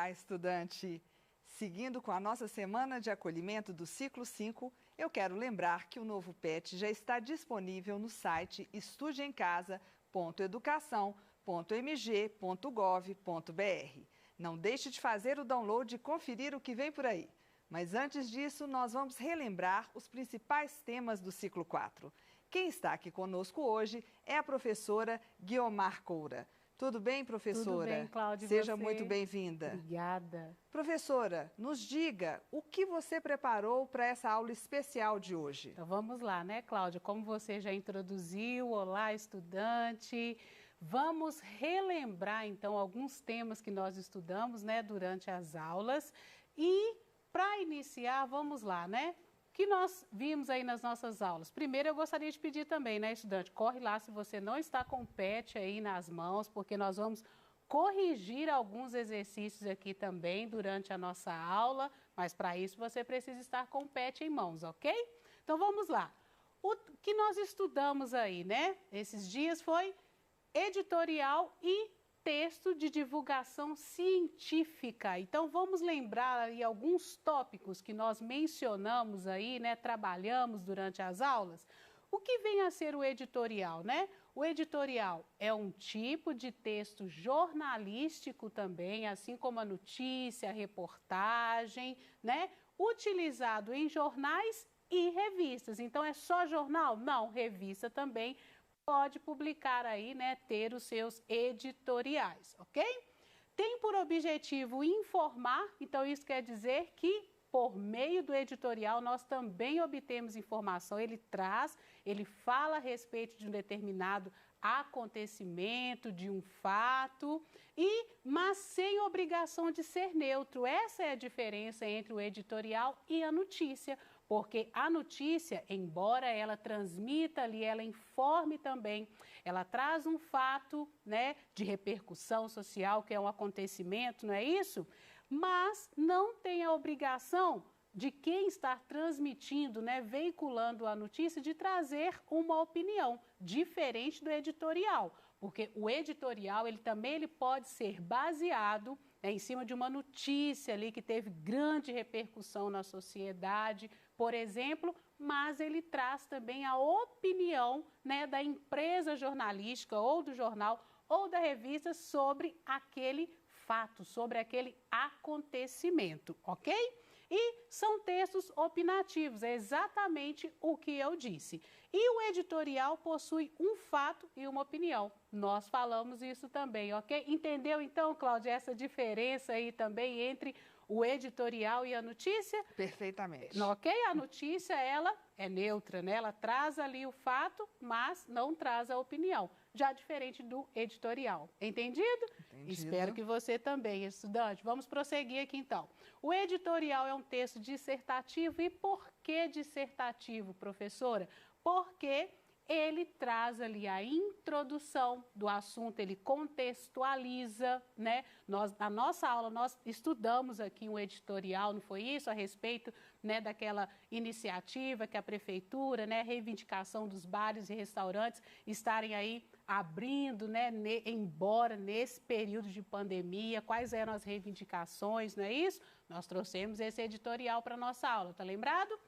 Olá, estudante! Seguindo com a nossa semana de acolhimento do ciclo 5, eu quero lembrar que o novo PET já está disponível no site estudeemcasa.educação.mg.gov.br. Não deixe de fazer o download e conferir o que vem por aí. Mas antes disso, nós vamos relembrar os principais temas do ciclo 4. Quem está aqui conosco hoje é a professora Guiomar Coura. Tudo bem, professora? Tudo bem, Cláudia. Seja muito bem-vinda. Obrigada. Professora, nos diga o que você preparou para essa aula especial de hoje. Então vamos lá, né, Cláudia? Como você já introduziu, olá, estudante. Vamos relembrar, então, alguns temas que nós estudamos, né, durante as aulas. E, para iniciar, vamos lá, né? O que nós vimos aí nas nossas aulas? Primeiro, eu gostaria de pedir também, né, estudante, corre lá se você não está com o PET aí nas mãos, porque nós vamos corrigir alguns exercícios aqui também durante a nossa aula, mas para isso você precisa estar com o PET em mãos, ok? Então vamos lá. O que nós estudamos aí, né, esses dias foi editorial e texto de divulgação científica. Então vamos lembrar aí alguns tópicos que nós mencionamos aí, né, trabalhamos durante as aulas. O que vem a ser o editorial, né? O editorial é um tipo de texto jornalístico também, assim como a notícia, a reportagem, né? Utilizado em jornais e revistas. Então é só jornal? Não, revista também pode publicar aí, né, ter os seus editoriais, ok? Tem por objetivo informar, então isso quer dizer que por meio do editorial nós também obtemos informação, ele fala a respeito de um determinado acontecimento, de um fato, mas sem obrigação de ser neutro. Essa é a diferença entre o editorial e a notícia, porque a notícia, embora ela transmita ali, ela informe também, ela traz um fato, né, de repercussão social, que é um acontecimento, não é isso? Mas não tem a obrigação de quem está transmitindo, né, veiculando a notícia, de trazer uma opinião diferente do editorial, porque o editorial ele pode ser baseado, né, em cima de uma notícia ali que teve grande repercussão na sociedade, por exemplo, mas ele traz também a opinião, né, da empresa jornalística ou do jornal ou da revista sobre aquele fato, sobre aquele acontecimento, ok? E são textos opinativos, é exatamente o que eu disse. E o editorial possui um fato e uma opinião. Nós falamos isso também, ok? Entendeu então, Cláudia, essa diferença aí também entre o editorial e a notícia? Perfeitamente. Ok? A notícia, ela é neutra, né? Ela traz ali o fato, mas não traz a opinião. Já diferente do editorial. Entendido? Entendido. Espero que você também, estudante. Vamos prosseguir aqui então. O editorial é um texto dissertativo. E por que dissertativo, professora? Porque ele traz ali a introdução do assunto, ele contextualiza, né? Na nossa aula, nós estudamos aqui um editorial, não foi isso? A respeito, né, daquela iniciativa que a prefeitura, né, reivindicação dos bares e restaurantes estarem aí abrindo, né, embora nesse período de pandemia, quais eram as reivindicações, não é isso? Nós trouxemos esse editorial para a nossa aula, tá lembrado?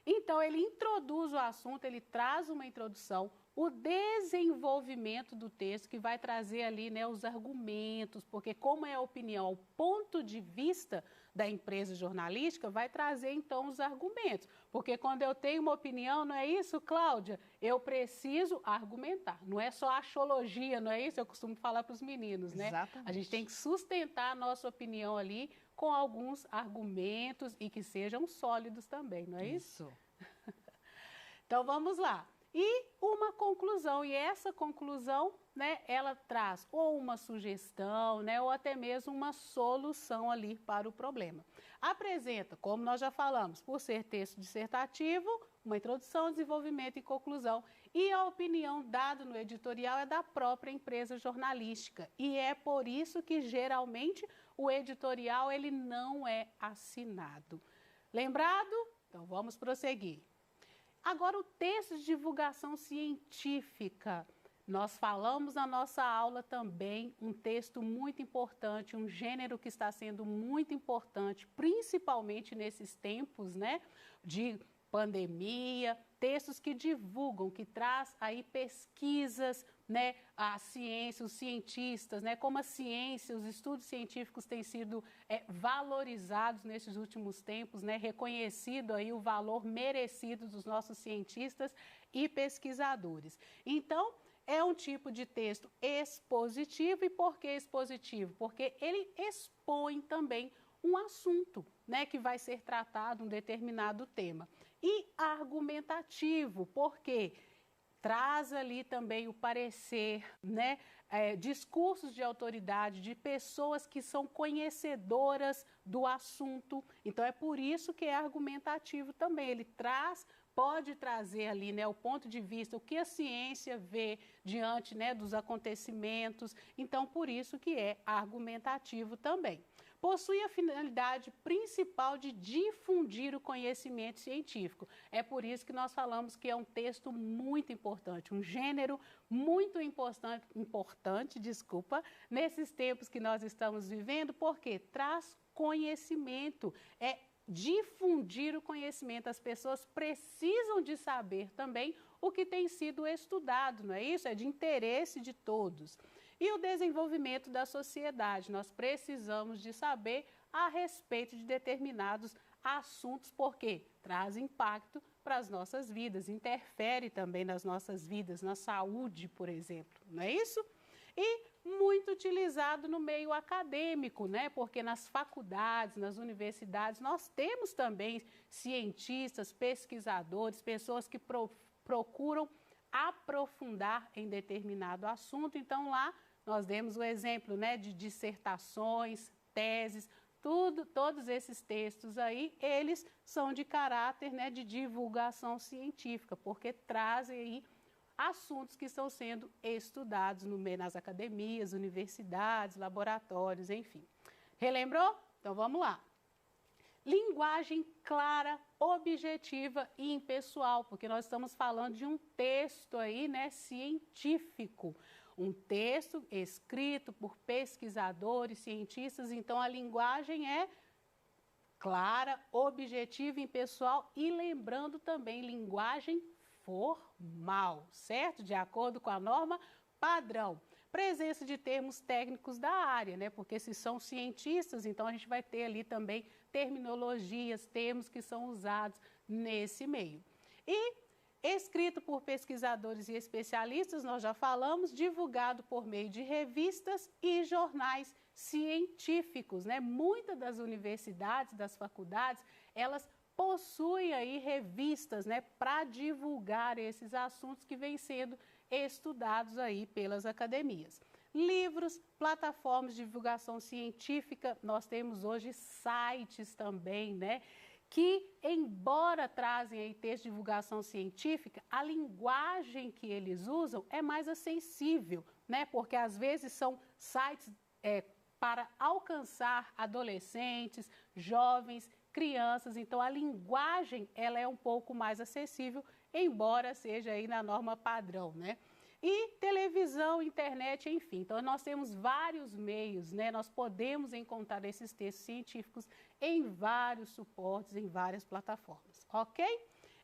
Então, ele introduz o assunto, ele traz uma introdução, o desenvolvimento do texto, que vai trazer ali, né, os argumentos, porque como é a opinião, o ponto de vista da empresa jornalística, vai trazer, então, os argumentos. Porque quando eu tenho uma opinião, não é isso, Cláudia? Eu preciso argumentar. Não é só axiologia, não é isso? Eu costumo falar para os meninos, né? Exatamente. A gente tem que sustentar a nossa opinião ali com alguns argumentos e que sejam sólidos também, não é isso? Então vamos lá. E uma conclusão, e essa conclusão, né, ela traz ou uma sugestão, né, ou até mesmo uma solução ali para o problema. Apresenta, como nós já falamos, por ser texto dissertativo, uma introdução, desenvolvimento e conclusão. E a opinião dada no editorial é da própria empresa jornalística. E é por isso que geralmente o editorial ele não é assinado. Lembrado? Então vamos prosseguir. Agora, o texto de divulgação científica. Nós falamos na nossa aula também um texto muito importante, um gênero que está sendo muito importante, principalmente nesses tempos, né, de pandemia, textos que divulgam, que traz aí pesquisas, né, a ciência, os cientistas, né, como a ciência, os estudos científicos têm sido valorizados nesses últimos tempos, né, reconhecido aí o valor merecido dos nossos cientistas e pesquisadores. Então, é um tipo de texto expositivo. E por que expositivo? Porque ele expõe também um assunto, né, que vai ser tratado, um determinado tema. E argumentativo, porque traz ali também o parecer, né, discursos de autoridade de pessoas que são conhecedoras do assunto. Então, é por isso que é argumentativo também. Ele pode trazer ali, né, o ponto de vista, o que a ciência vê diante, né, dos acontecimentos. Então, por isso que é argumentativo também. Possui a finalidade principal de difundir o conhecimento científico. É por isso que nós falamos que é um texto muito importante, um gênero muito importante, nesses tempos que nós estamos vivendo, porque traz conhecimento, difundir o conhecimento. As pessoas precisam de saber também o que tem sido estudado, não é isso? É de interesse de todos. E o desenvolvimento da sociedade. Nós precisamos de saber a respeito de determinados assuntos, porque traz impacto para as nossas vidas, interfere também nas nossas vidas, na saúde, por exemplo, não é isso? E muito utilizado no meio acadêmico, né? Porque nas faculdades, nas universidades, nós temos também cientistas, pesquisadores, pessoas que procuram aprofundar em determinado assunto. Então, lá nós demos o exemplo, né, de dissertações, teses, todos esses textos aí, eles são de caráter, né, de divulgação científica, porque trazem aí assuntos que estão sendo estudados nas academias, universidades, laboratórios, enfim. Relembrou? Então vamos lá. Linguagem clara, objetiva e impessoal, porque nós estamos falando de um texto aí, né, científico. Um texto escrito por pesquisadores, cientistas. Então a linguagem é clara, objetiva e impessoal, e lembrando também linguagem formal, certo? De acordo com a norma padrão. Presença de termos técnicos da área, né? Porque se são cientistas, então a gente vai ter ali também terminologias, termos que são usados nesse meio. E escrito por pesquisadores e especialistas, nós já falamos, divulgado por meio de revistas e jornais científicos, né? Muitas das universidades, das faculdades, elas possuem aí revistas, né, para divulgar esses assuntos que vêm sendo estudados aí pelas academias. Livros, plataformas de divulgação científica, nós temos hoje sites também, né, que embora trazem aí texto de divulgação científica, a linguagem que eles usam é mais acessível, né, porque às vezes são sites para alcançar adolescentes, jovens, crianças. Então a linguagem ela é um pouco mais acessível, embora seja aí na norma padrão, né? E televisão, internet, enfim. Então nós temos vários meios, né? Nós podemos encontrar esses textos científicos em vários suportes, em várias plataformas, ok?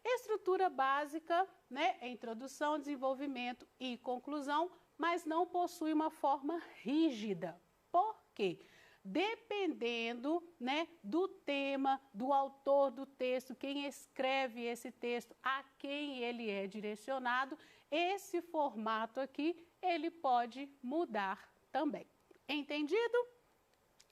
Estrutura básica, né? Introdução, desenvolvimento e conclusão, mas não possui uma forma rígida. Por quê? Dependendo, né, do tema, do autor do texto, quem escreve esse texto, a quem ele é direcionado, esse formato aqui, ele pode mudar também. Entendido?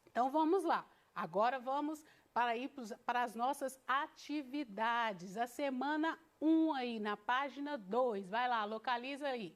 Então, vamos lá. Agora, vamos para as nossas atividades. A semana 1 aí, na página 2. Vai lá, localiza aí.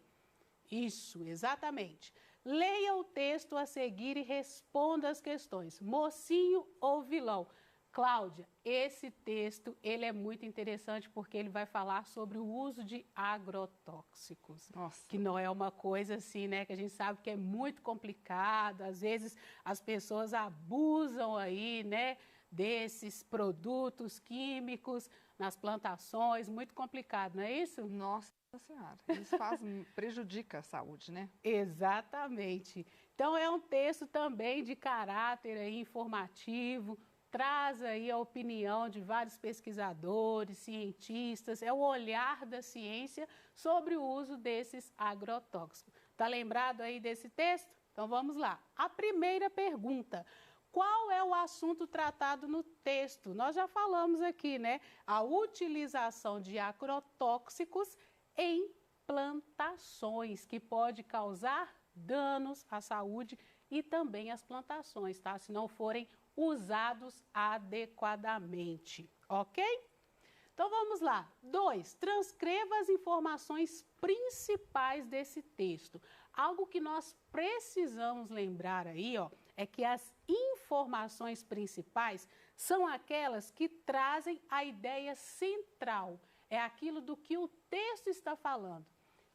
Isso, exatamente. Leia o texto a seguir e responda as questões. Mocinho ou vilão? Cláudia, esse texto ele é muito interessante porque ele vai falar sobre o uso de agrotóxicos. Nossa. Que não é uma coisa assim, né, que a gente sabe que é muito complicado. Às vezes as pessoas abusam aí, né, desses produtos químicos nas plantações, muito complicado, não é isso? Nossa Senhora, isso prejudica a saúde, né? Exatamente. Então é um texto também de caráter aí informativo, traz aí a opinião de vários pesquisadores, cientistas, é o olhar da ciência sobre o uso desses agrotóxicos. Tá lembrado aí desse texto? Então vamos lá. A primeira pergunta: qual é o assunto tratado no texto? Nós já falamos aqui, né? A utilização de agrotóxicos em plantações, que pode causar danos à saúde e também às plantações, tá? Se não forem usados adequadamente, ok? Então vamos lá. 2, transcreva as informações principais desse texto. Algo que nós precisamos lembrar aí, ó, é que as informações principais são aquelas que trazem a ideia central, é aquilo do que o texto está falando.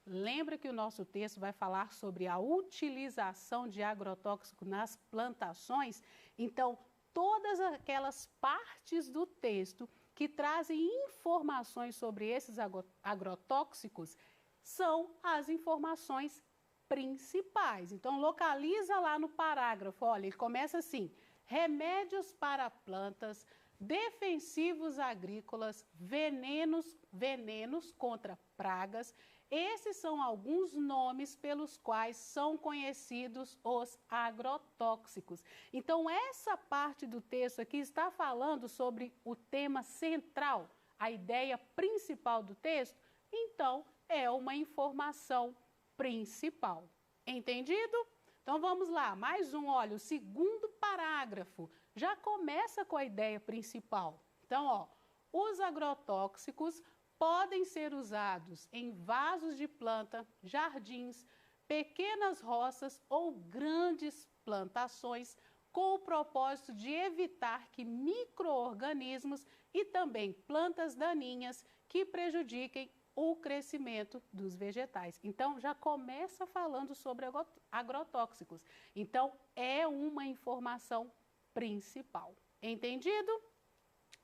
Lembra que o nosso texto vai falar sobre a utilização de agrotóxico nas plantações? Então, todas aquelas partes do texto que trazem informações sobre esses agrotóxicos são as informações principais. Então, localiza lá no parágrafo, olha, ele começa assim: remédios para plantas, defensivos agrícolas, venenos contra pragas. Esses são alguns nomes pelos quais são conhecidos os agrotóxicos. Então, essa parte do texto aqui está falando sobre o tema central, a ideia principal do texto. Então, é uma informação principal. Entendido? Então, vamos lá, mais um, olha, o segundo parágrafo já começa com a ideia principal. Então, ó, os agrotóxicos podem ser usados em vasos de planta, jardins, pequenas roças ou grandes plantações, com o propósito de evitar que micro-organismos e também plantas daninhas que prejudiquem o crescimento dos vegetais. Então, já começa falando sobre agrotóxicos. Então, é uma informação principal. Entendido?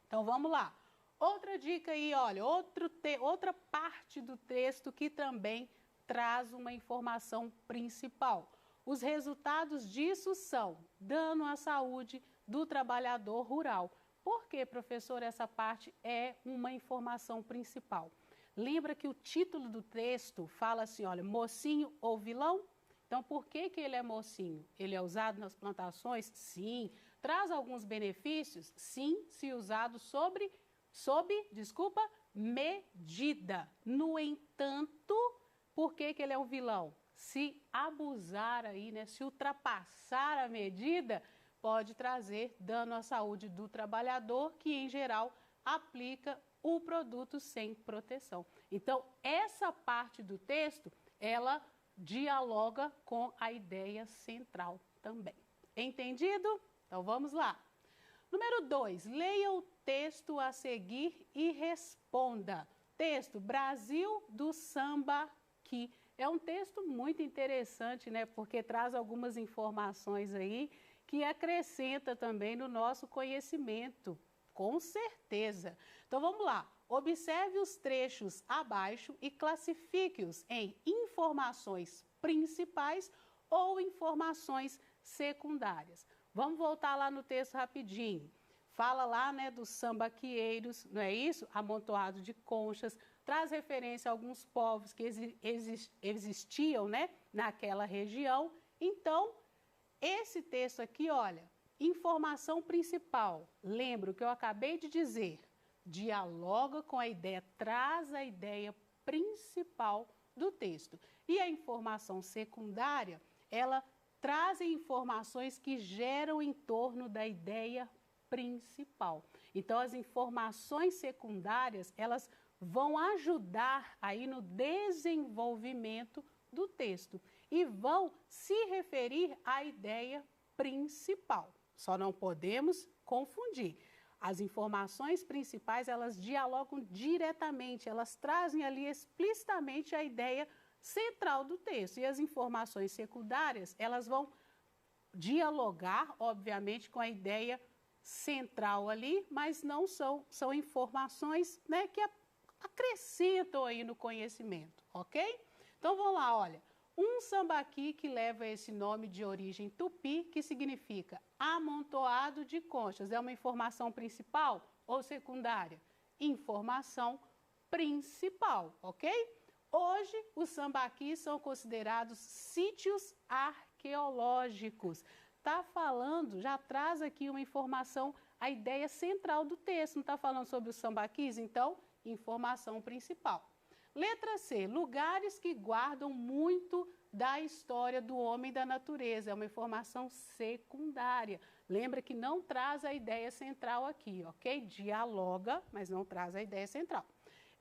Então, vamos lá. Outra dica aí, olha, outra parte do texto que também traz uma informação principal. Os resultados disso são dano à saúde do trabalhador rural. Por que, professor, essa parte é uma informação principal? Lembra que o título do texto fala assim, olha, mocinho ou vilão? Então, por que ele é mocinho? Ele é usado nas plantações? Sim. Traz alguns benefícios? Sim, se usado sob medida. No entanto, por que ele é um vilão? Se abusar aí, né, se ultrapassar a medida, pode trazer dano à saúde do trabalhador, que em geral aplica o produto sem proteção. Então, essa parte do texto, ela dialoga com a ideia central também. Entendido? Então, vamos lá. Número 2, leia o texto a seguir e responda. Texto, Brasil do Sambaqui. É um texto muito interessante, né? Porque traz algumas informações aí que acrescenta também no nosso conhecimento, com certeza. Então, vamos lá. Observe os trechos abaixo e classifique-os em informações principais ou informações secundárias. Vamos voltar lá no texto rapidinho. Fala lá, né, dos sambaqueiros, não é isso? Amontoado de conchas, traz referência a alguns povos que existiam, né, naquela região. Então, esse texto aqui, olha, informação principal. Lembra o que eu acabei de dizer? Dialoga com a ideia, traz a ideia principal do texto. E a informação secundária, ela traz informações que geram em torno da ideia principal. Então, as informações secundárias, elas vão ajudar aí no desenvolvimento do texto e vão se referir à ideia principal. Só não podemos confundir. As informações principais, elas dialogam diretamente, elas trazem ali explicitamente a ideia central do texto. E as informações secundárias, elas vão dialogar, obviamente, com a ideia central ali, mas não são informações, né, que acrescentam aí no conhecimento, ok? Então vamos lá, olha. Um sambaqui que leva esse nome de origem tupi, que significa amontoado de conchas. É uma informação principal ou secundária? Informação principal, ok? Hoje, os sambaquis são considerados sítios arqueológicos. Está falando, já traz aqui uma informação, a ideia central do texto. Não está falando sobre os sambaquis? Então, informação principal. Letra C, lugares que guardam muito da história do homem e da natureza. É uma informação secundária. Lembra que não traz a ideia central aqui, ok? Dialoga, mas não traz a ideia central.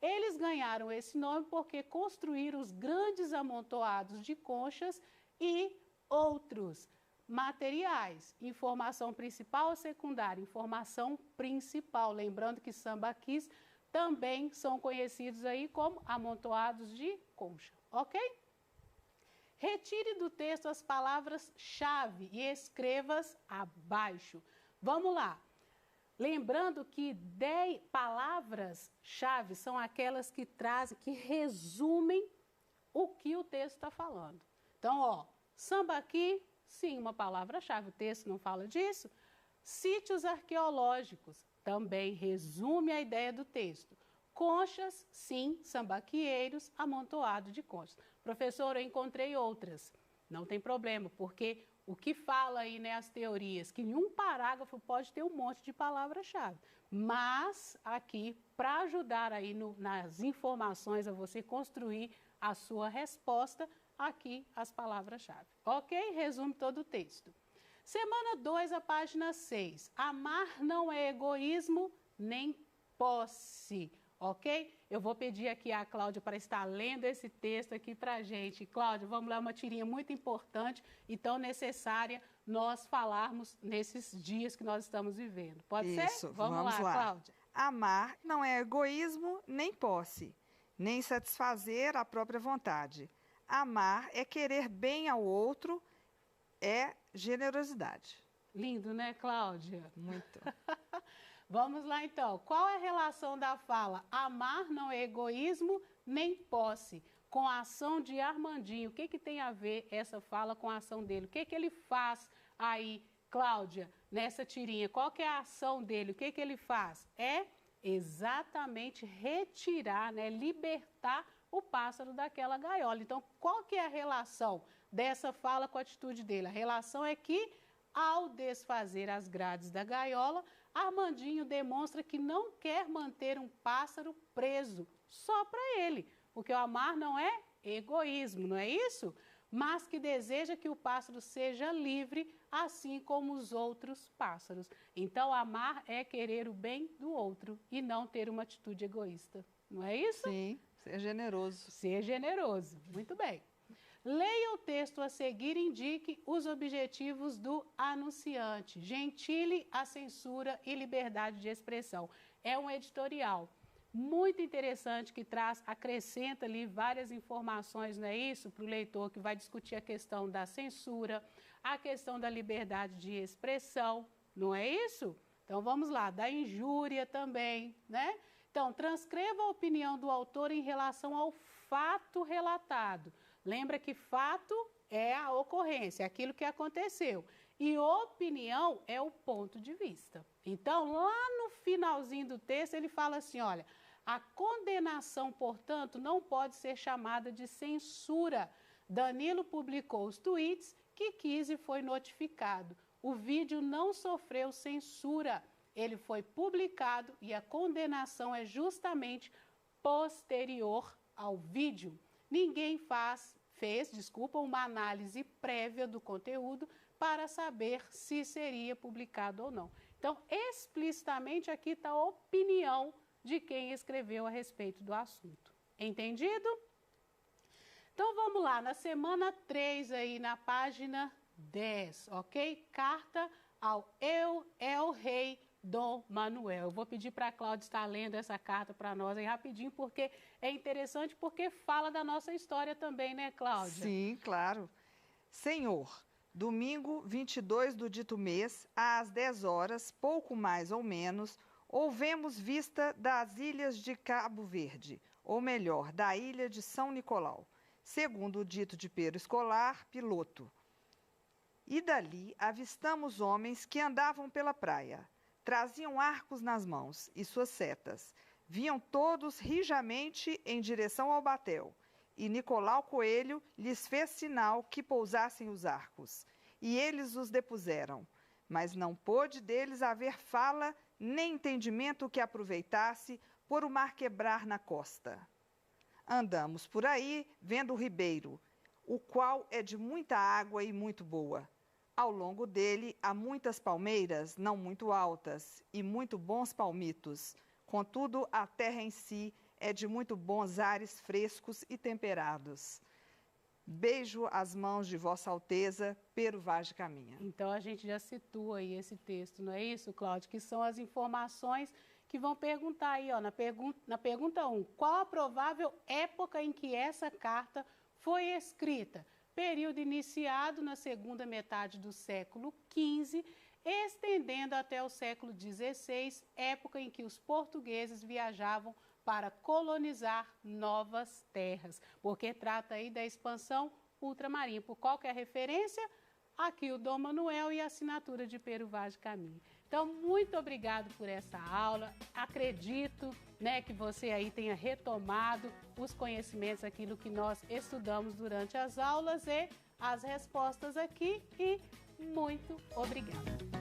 Eles ganharam esse nome porque construíram os grandes amontoados de conchas e outros materiais. Informação principal ou secundária? Informação principal. Lembrando que sambaquis também são conhecidos aí como amontoados de concha, ok? Retire do texto as palavras-chave e escreva-as abaixo. Vamos lá. Lembrando que 10 palavras-chave são aquelas que trazem, que resumem o que o texto está falando. Então, ó, sambaqui, sim, uma palavra-chave, o texto não fala disso. Sítios arqueológicos, também resume a ideia do texto. Conchas, sim, sambaquieiros, amontoado de conchas. Professor, eu encontrei outras. Não tem problema, porque o que fala aí, né, as teorias, que em um parágrafo pode ter um monte de palavra-chave. Mas aqui, para ajudar aí nas informações a você construir a sua resposta, aqui as palavras-chave. Ok? Resume todo o texto. Semana 2, a página 6. Amar não é egoísmo nem posse, ok? Eu vou pedir aqui à Cláudia para estar lendo esse texto aqui para a gente. Cláudia, vamos lá, uma tirinha muito importante e tão necessária nós falarmos nesses dias que nós estamos vivendo. Pode ser? Isso, vamos lá, Cláudia. Amar não é egoísmo nem posse, nem satisfazer a própria vontade. Amar é querer bem ao outro, é generosidade. Lindo, né, Cláudia? Muito. Vamos lá, então. Qual é a relação da fala amar não é egoísmo nem posse com a ação de Armandinho? O que tem a ver essa fala com a ação dele? O que ele faz aí, Cláudia, nessa tirinha? Qual que é a ação dele? O que ele faz? É exatamente retirar, né, libertar o pássaro daquela gaiola. Então, qual que é a relação dessa fala com a atitude dele? A relação é que, ao desfazer as grades da gaiola, Armandinho demonstra que não quer manter um pássaro preso só para ele, porque o amar não é egoísmo, não é isso? Mas que deseja que o pássaro seja livre, assim como os outros pássaros. Então, amar é querer o bem do outro e não ter uma atitude egoísta, não é isso? Sim, ser generoso. Ser generoso, muito bem. Leia o texto a seguir e indique os objetivos do anunciante. Gentile a censura e liberdade de expressão. É um editorial muito interessante que acrescenta ali várias informações, não é isso? Para o leitor que vai discutir a questão da censura, a questão da liberdade de expressão, não é isso? Então vamos lá, da injúria também, né? Então, transcreva a opinião do autor em relação ao fato relatado. Lembra que fato é a ocorrência, aquilo que aconteceu. E opinião é o ponto de vista. Então, lá no finalzinho do texto, ele fala assim, olha, a condenação, portanto, não pode ser chamada de censura. Danilo publicou os tweets que quis e foi notificado. O vídeo não sofreu censura. Ele foi publicado e a condenação é justamente posterior ao vídeo. Ninguém fez uma análise prévia do conteúdo para saber se seria publicado ou não. Então, explicitamente aqui está a opinião de quem escreveu a respeito do assunto. Entendido? Então, vamos lá, na semana 3 aí, na página 10, ok? Carta ao El Rei Dom Manuel. Eu vou pedir para a Cláudia estar lendo essa carta para nós aí rapidinho, porque é interessante, porque fala da nossa história também, né, Cláudia? Sim, claro. Senhor, Domingo 22 do dito mês, às 10 horas, pouco mais ou menos, houvemos vista das ilhas de Cabo Verde, ou melhor, da ilha de São Nicolau, segundo o dito de Pero Escolar, piloto. E dali avistamos homens que andavam pela praia. Traziam arcos nas mãos e suas setas. Vinham todos rijamente em direção ao batel. E Nicolau Coelho lhes fez sinal que pousassem os arcos. E eles os depuseram. Mas não pôde deles haver fala nem entendimento que aproveitasse por o mar quebrar na costa. Andamos por aí vendo o ribeiro, o qual é de muita água e muito boa. Ao longo dele há muitas palmeiras, não muito altas, e muito bons palmitos. Contudo, a terra em si é de muito bons ares frescos e temperados. Beijo as mãos de Vossa Alteza, Pero Vaz de Caminha. Então, a gente já situa aí esse texto, não é isso, Cláudio? Que são as informações que vão perguntar aí, ó, na pergunta 1. Qual a provável época em que essa carta foi escrita? Período iniciado na segunda metade do século XV, estendendo até o século XVI, época em que os portugueses viajavam para colonizar novas terras, porque trata aí da expansão ultramarinha. Por qual que é a referência? Aqui o Dom Manuel e a assinatura de Pero Vaz de Caminha. Então, muito obrigado por essa aula. Acredito, né, que você aí tenha retomado os conhecimentos, aquilo que nós estudamos durante as aulas e as respostas aqui. E muito obrigada.